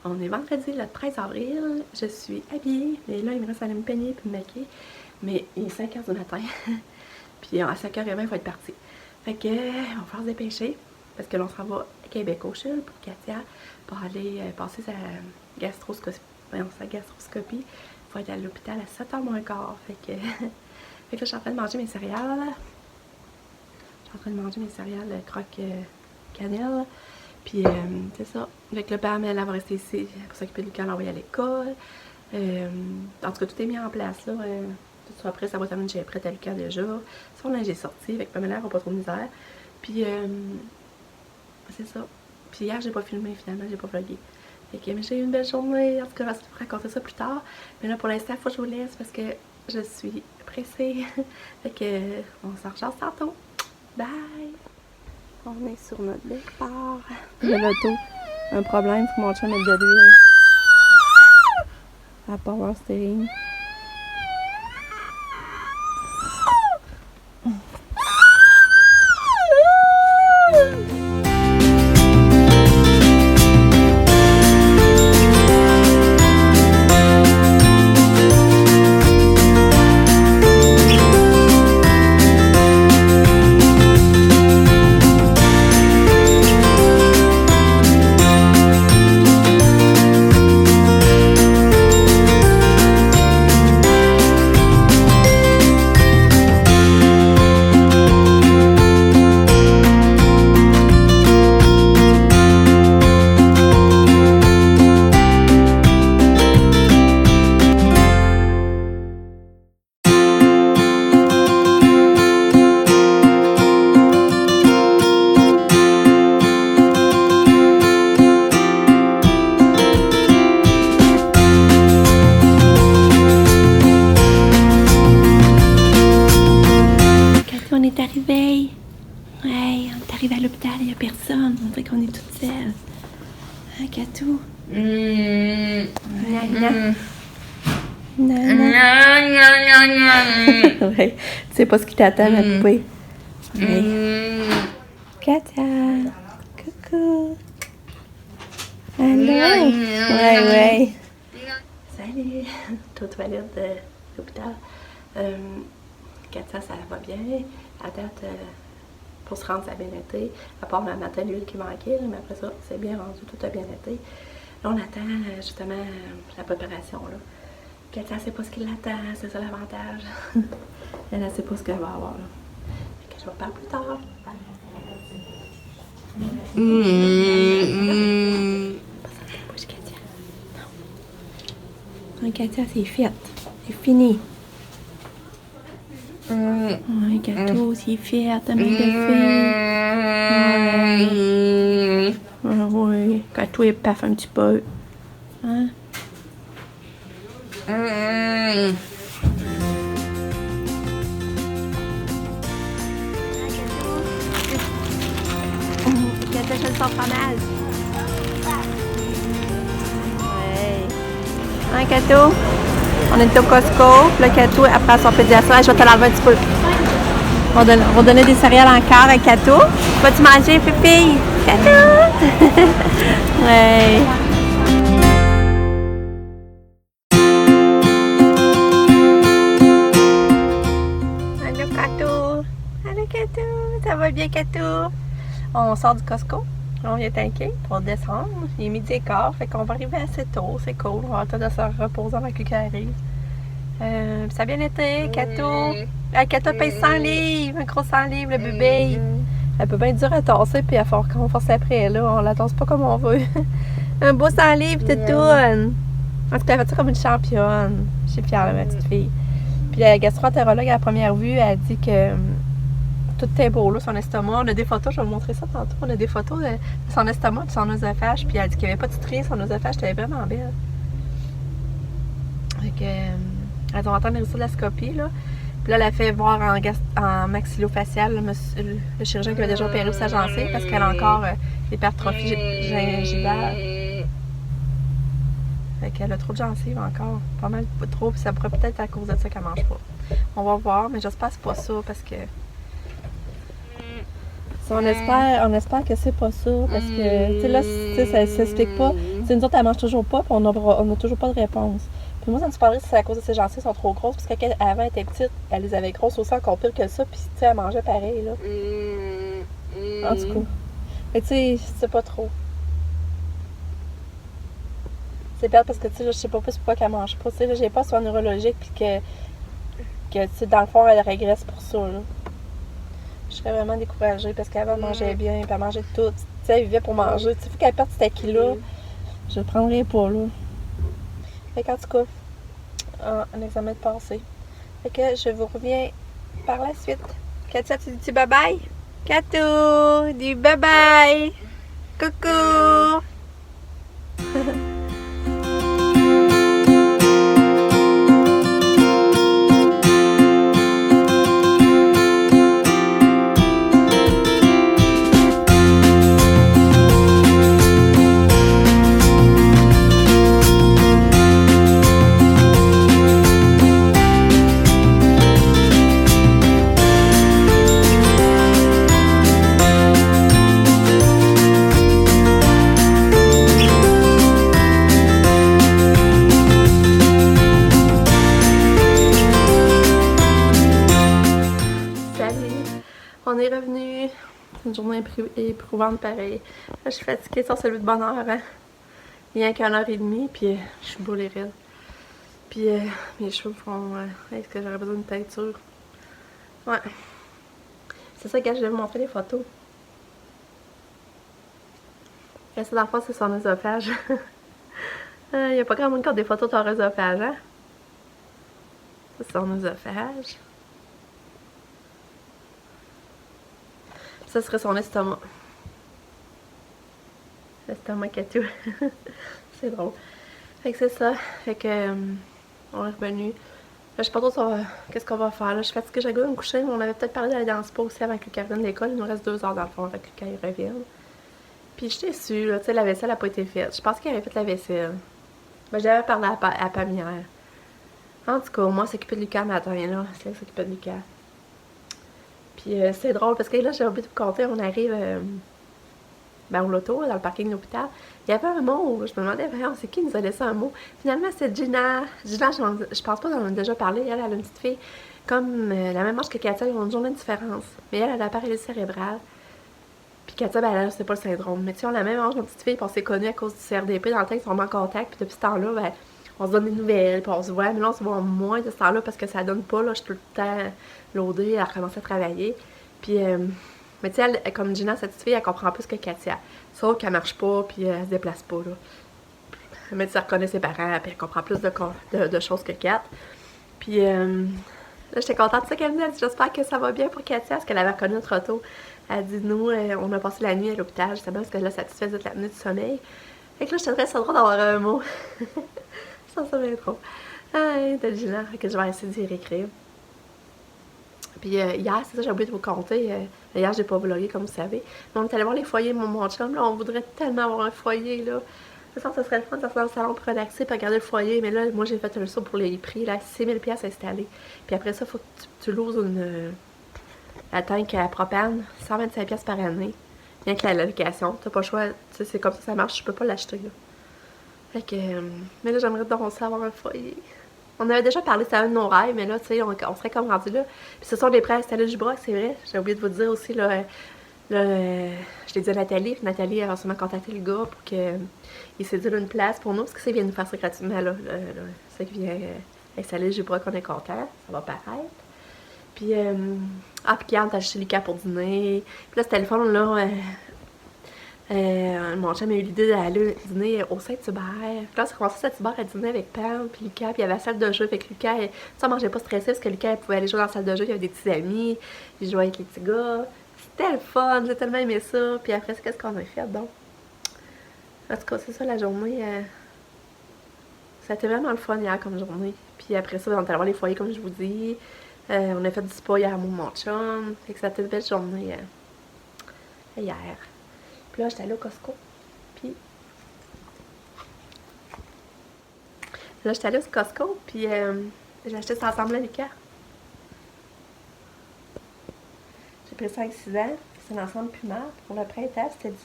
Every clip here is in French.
On est vendredi le 13 avril, je suis habillée, mais là il me reste à aller me peigner et me maquiller, mais il est 5h du matin, puis à 5h20 il faut être parti. Fait que on va faire se dépêcher, parce que l'on s'en va à Québec au CHUL pour Katia, pour aller passer sa gastroscopie. Il faut être à l'hôpital à 7h moins quart, fait que là je suis en train de manger mes céréales. Je suis en train de manger mes céréales croque cannelle. Puis c'est ça. Avec le Pam, elle va rester ici pour s'occuper de Lucas, l'envoyer à l'école. En tout cas, tout est mis en place là. Tout sera prêt, sa boîte à lunch est prête à Lucas déjà. Son linge est sorti, avec Pamela, elle n'a pas trop de misère. Puis c'est ça. Puis hier, j'ai pas filmé finalement, j'ai pas vlogué. Fait que mais j'ai eu une belle journée. En tout cas, je vais vous raconter ça plus tard. Mais là, pour l'instant, il faut que je vous laisse parce que je suis pressée. Fait que on s'en rejoint tantôt. Bye! On est sur notre départ de l'auto. Un problème, faut que mon chien mette de l'huile à power steering. On est arrivé. Ouais, on est arrivé à l'hôpital, il n'y a personne. On dirait qu'on est toute seule. Hein, Katou? Ouais, tu sais pas ce qui t'attend, ma poupée. Ouais. Katia. Coucou. Allô? Ouais. Salut. T'es aux toilettes de l'hôpital. Katia, ça va bien. À date, pour se rendre, ça a bien été. À part le matin, l'huile qui manquait, mais après ça, c'est bien rendu, tout a bien été. Là, on attend justement la préparation. Là. Katia sait pas ce qui l'attend, c'est ça l'avantage. Elle ne sait pas ce qu'elle va avoir. Là. Fait que je vous reparle plus tard. Pas ça dans la bouche, Katia. Non. Katia, c'est fait. C'est fini. Ouais, Katou, c'est fait, ta main de fille. Ouais, Katou est paf un petit peu. Hein? Katou, je le sens pas mal. Ouais. Hein, Katou? On est au Costco, le Katou, après son pédiatre, je vais te l'enlever un petit peu. On va donner des céréales encore à Katou. Vas-tu manger, Pépille? Katou! Ouais. Allô, Katou! Allô, Katou! Ça va bien, Katou? On sort du Costco. On est inquiet pour descendre. Il est 12h15, fait qu'on va arriver assez tôt. C'est cool. On va attendre de se reposer avant que Lucas arrive. Ça a bien été, Katou. Katou paye 100 livres, un gros 100 livres, le bébé. Elle peut bien être dure à tasser, puis à qu'on force après, là. On la tasse pas comme on veut. Un beau 100 livres, toutoune. En tout cas, elle fait ça comme une championne. Je suis fière de ma petite fille. Puis la gastro-entérologue, à la première vue, elle a dit que tout est beau, là, son estomac. On a des photos, je vais vous montrer ça tantôt. On a des photos de son estomac et son œsophage. Puis elle a dit qu'il n'y avait pas de strie, son œsophage était vraiment belle. Fait que, elles ont entendu les résultats de la scopie, là. Puis là, elle a fait voir en maxillofacial le chirurgien qui a déjà opéré sa gencive parce qu'elle a encore l'hypertrophie gingivale. Fait qu'elle a trop de gencives encore. Pas mal trop. Puis ça pourrait peut-être être à cause de ça qu'elle mange pas. On va voir, mais j'espère que c'est pas ça parce que On espère que c'est pas ça, parce que, tu sais, là, tu sais, ça s'explique pas. T'sais, nous autres, elle mange toujours pas, puis on a toujours pas de réponse. Puis moi, ça me parlait si c'est à cause de ses gencives sont trop grosses, parce qu'avant, elle était petite, elle les avait grosses aussi, encore pire que ça, puis, tu sais, elle mangeait pareil, là. En tout cas. Mais tu sais, je sais pas trop. C'est plate parce que, tu sais, je sais pas plus pourquoi qu'elle mange pas. Tu sais, là, j'ai pas son neurologique, puis que tu sais, dans le fond, elle régresse pour ça, là. Je serais vraiment découragée parce qu'avant, elle mangeait bien, puis elle mangeait tout. Tu sais, elle vivait pour manger. Tu sais, faut qu'elle perde cet acquis-là. Je le prendrais pas, là. Fait qu'en tout cas, un examen de passé. Fait que je vous reviens par la suite. Katia, tu dis bye-bye? Katou, dis bye-bye! Coucou! On est revenu. Une journée éprouvante pareil. Là, je suis fatiguée sur celui de bonne heure. Hein? Rien qu'une heure et demie, puis je suis boule et raide. Puis mes cheveux font. Est-ce que j'aurais besoin d'une teinture? Ouais. C'est ça que je vais vous montrer les photos. Et ça, dans le fond, c'est son œsophage. Il n'y a pas grand monde qui a des photos de ton œsophage, hein? Ça, c'est son œsophage. Ça serait son estomac. L'estomac Katou. C'est drôle. Fait que c'est ça. Fait que on est revenu. Là, je sais pas trop qu'est-ce qu'on va faire. Là, je suis fatiguée, j'ai le goût de me coucher. Mais on avait peut-être parlé d'aller dans le spa aussi avant que Lucas revienne de l'école. Il nous reste 2 heures dans le fond avec Lucas il revienne. Puis je suis déçue, là. Tu sais, la vaisselle n'a pas été faite. Je pense qu'il avait fait la vaisselle. Ben, j'avais parlé à Pam hier. En tout cas, moi, s'occuper de Lucas le matin, là. C'est là que s'occuper de Lucas. Puis c'est drôle parce que là, j'ai oublié de vous compter, on arrive au loto, dans le parking de l'hôpital. Il y avait un mot, je me demandais, vraiment, c'est qui nous a laissé un mot? Finalement, c'est Gina. Gina, je pense pas qu'on en a déjà parlé. Elle a une petite fille comme la même âge que Katia, ils ont une journée de différence. Mais elle a la paralysie cérébrale. Puis Katia, ben, elle, c'est pas le syndrome. Mais tu sais, on a la même âge, notre petite fille, puis on s'est connus à cause du CRDP dans le temps qu'ils sont en contact. Puis depuis ce temps-là, ben, on se donne des nouvelles, puis on se voit. Mais là, on se voit moins de ce temps-là parce que ça donne pas. Là, je suis tout le temps loadée, elle a recommencé à travailler. Puis, mais tu sais, comme Gina, cette petite fille, elle comprend plus que Katia. Sauf qu'elle marche pas, puis elle se déplace pas, là. Mais tu sais, elle reconnaît ses parents, puis elle comprend plus de choses que Kat. Puis, là, j'étais contente de ça qu'elle me dit. J'espère que ça va bien pour Katia, parce qu'elle avait reconnu notre auto. Elle dit, nous, on a passé la nuit à l'hôpital, justement, parce que là, ça te faisait de l'apnée du sommeil. Fait que là, je te ça drôle d'avoir un mot. Ça bien trop. Ah, de Gina, que je vais essayer d'y réécrire. Puis hier, c'est ça, j'ai oublié de vous compter. Hier, j'ai pas vlogué, comme vous savez. Mais on est allé voir les foyers de mon chum. Là, on voudrait tellement avoir un foyer, là. Je sens que ça serait le fun de faire dans le salon pour relaxer et regarder le foyer. Mais là, moi, j'ai fait un saut pour les prix, là, 6 000 $ installés. Puis après ça, il faut que tu loues la tank à propane, 125 $ par année. Rien que la location. T'as pas le choix. Tu sais, c'est comme ça marche. Je peux pas l'acheter, là. Fait que... mais là, j'aimerais donc aussi avoir un foyer. On avait déjà parlé, c'était un de nos rêves, mais là, tu sais, on serait comme rendu là. Puis ce sont des prêts à installer du Broc, c'est vrai. J'ai oublié de vous dire aussi, là, je l'ai dit à Nathalie. Puis Nathalie a sûrement contacté le gars pour qu'il sédule une place pour nous, parce que ça, il vient nous faire ça gratuitement, là. C'est ça qui vient installer du Broc, on est content. Ça va paraître. Puis, puis Kian t'a acheté Lucas pour dîner. Puis là, ce téléphone, là, mon chum a eu l'idée d'aller dîner au Saint-Hubert. Puis là, c'est commencé à Saint-Hubert à dîner avec Pam, puis Lucas, puis il y avait la salle de jeu avec Lucas. Ça, on mangeait pas stressé parce que Lucas, il pouvait aller jouer dans la salle de jeu, il y avait des petits amis, il jouait avec les petits gars. C'était le fun, j'ai tellement aimé ça. Puis après, qu'est-ce qu'on a fait donc? En tout cas, c'est ça la journée. Ça a été vraiment le fun hier comme journée. Puis après ça, on est allé voir les foyers, comme je vous dis. On a fait du spa hier à mon chum. Fait que ça a été une belle journée hier. Puis là, j'étais allée au Costco. Puis là, j'étais allée au Costco. Puis j'ai acheté ça ensemble à Lucas. J'ai pris 5-6 ans. C'est un ensemble Puma. Pour le printemps, c'était 18$.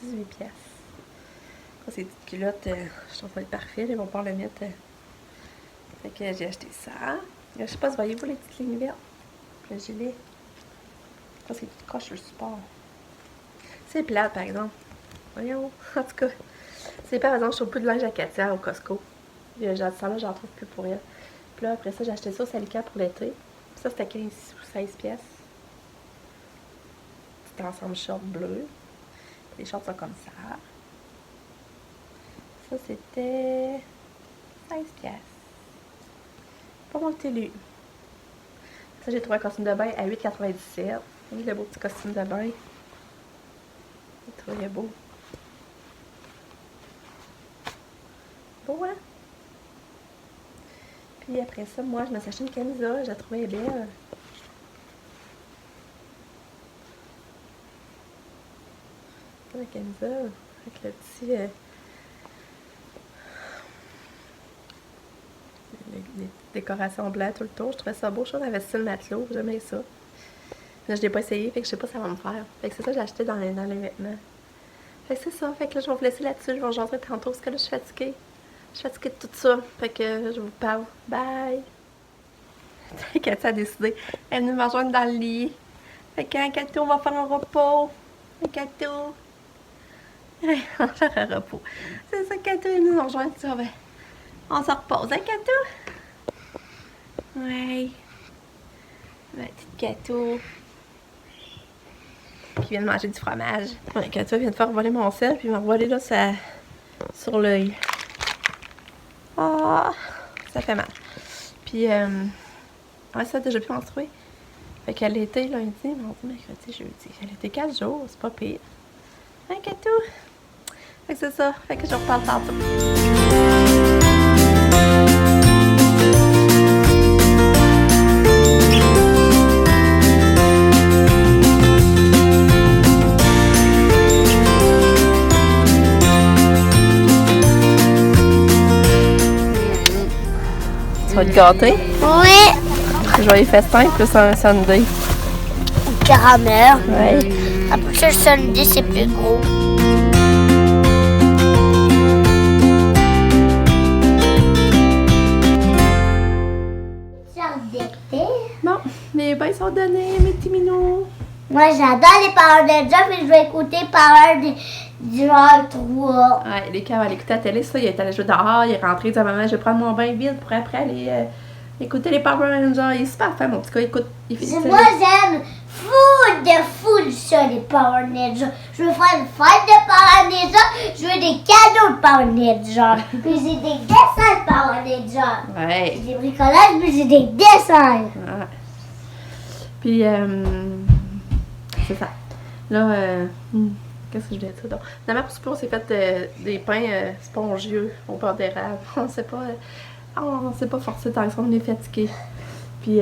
Ces petites culottes, je trouve ça parfait. Ils vont pouvoir le mettre. Fait que j'ai acheté ça. Je sais pas si voyez-vous les petites lignes vertes. Le gilet. Ça, c'est tout croche sur le support. C'est plate, par exemple. Voyons. En tout cas, c'est par exemple, je trouve plus de linge à Katia au Costco. J'ai dit ça là, j'en trouve plus pour elle. Puis là, après ça, j'ai acheté ça au Salika pour l'été. Ça, c'était 15 ou 16$. C'était ensemble short bleu. Les shorts sont comme ça. Ça, c'était 16$. Pas mon télu. Ça, j'ai trouvé un costume de bain à 8,97$. Oui, le beau petit costume de bain. J'ai trouvé beau. Beau, hein? Puis après ça, moi, je me suis acheté une camisole. Je la trouvais belle. La camisole avec le petit... les décorations blanches tout le tour. Je trouvais ça beau. Je trouvais que ça avait style matelot. J'aimais ça. Là, je l'ai pas essayé, fait que je sais pas si ça va me faire. Fait que c'est ça que j'ai acheté dans les vêtements. Fait que c'est ça. Fait que là, je vais vous laisser là-dessus. Je vais vous jaser tantôt parce que là, je suis fatiguée. Je suis fatiguée de tout ça. Fait que je vous parle. Bye! Katia a décidé. Elle est venue me rejoindre dans le lit. Fait que, hein, Kato, on va faire un repos. Hein, Kato? On va faire un repos. C'est ça, Kato, elle nous rejoint. Ça, ben, on se repose, hein, Kato? Ouais. Ma petite Kato. Qui vient de manger du fromage. Ouais, Kato vient de faire voler mon sel, puis il m'a volé là, ça, sur l'œil. Ah, ça fait mal. Puis, ouais, ça a déjà pu menstruer. Fait qu'elle était lundi, mardi, mercredi, jeudi. Elle était 4 jours, c'est pas pire. Hein, Kato? Fait que c'est ça. Fait que je reparle tantôt. Tu vas te gâter? Oui. Joyeux festin plus un sundae. Caramel. Ouais. Après ça, le sundae, c'est plus gros. Bon, les bains sont donnés, mes petits minous. Moi, j'adore les Power Rangers, mais je vais écouter Power Rangers 3. Ouais, les cas, elle écouter la télé, ça, il est allé jouer dehors, il est rentré, il dit à maman, je vais prendre mon bain vide pour après aller écouter les Power Rangers. Il est super fan, mon petit gars, écoute. Moi, j'aime fou ça, les Power Rangers. Je veux faire une fête de Power Rangers, je veux des cadeaux de Power Rangers. Puis j'ai des dessins de Power Rangers. Ouais. J'ai des bricolages, puis j'ai des dessins. Ouais. Puis, c'est ça. Là, qu'est-ce que je voulais dire donc? Finalement, pour souper, on s'est fait des pains spongieux au beurre d'érable. On s'est pas forcé tant que ça, on est fatigué. Puis,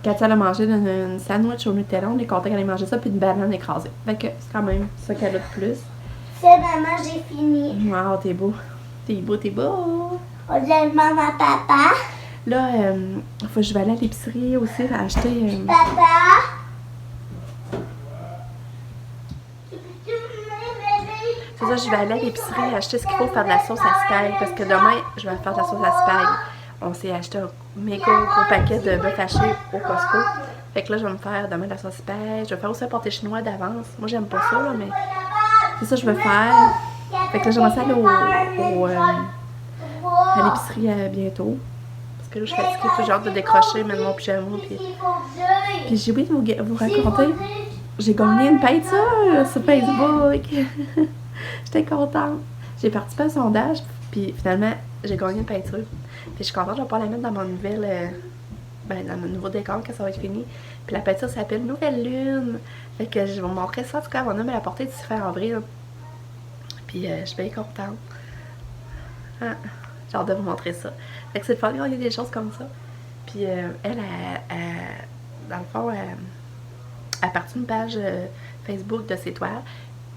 Katia elle a mangé une sandwich au Nutella, on est content qu'elle ait mangé ça, puis une banane écrasée. Fait que c'est quand même ça qu'elle a de plus. C'est maman, j'ai fini. Wow, t'es beau. T'es beau, t'es beau. On demande à papa. Là, faut que je vais aller à l'épicerie aussi acheter. Papa. C'est ça, je vais aller à l'épicerie acheter ce qu'il faut pour faire de la sauce à spag. Parce que demain, je vais faire de la sauce à spag. On s'est acheté un méga gros paquet de bœuf haché au Costco. Fait que là, je vais me faire demain de la sauce spag. Je vais faire aussi un pâté chinois d'avance. Moi, j'aime pas ça, là, mais c'est ça que je veux faire. Fait que là, j'aimerais ça aller à l'épicerie bientôt. Parce que là, je suis fatiguée, tout genre de décrocher, mettre mon pyjama. Puis j'ai oublié de vous raconter. J'ai gagné une peinture sur Facebook. J'étais contente. J'ai participé à un sondage, puis finalement, j'ai gagné une peinture. Puis je suis contente, je vais pouvoir la mettre dans mon nouvelle... dans mon nouveau décor quand ça va être fini. Puis la peinture s'appelle Nouvelle Lune. Fait que je vais vous montrer ça. En tout cas, mon homme me l'a porté d'ici fin avril. Puis je suis bien contente. Ah, j'ai hâte de vous montrer ça. Fait que c'est le fun de gagner des choses comme ça. Puis elle, dans le fond, elle a parti d'une page Facebook de ses toiles.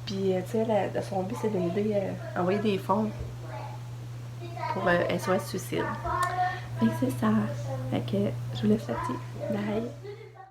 Puis, tu sais, son but, c'est d'aider à envoyer des fonds pour SOS Suicide. Fait que c'est ça. Fait que je vous laisse là-dessus. Bye!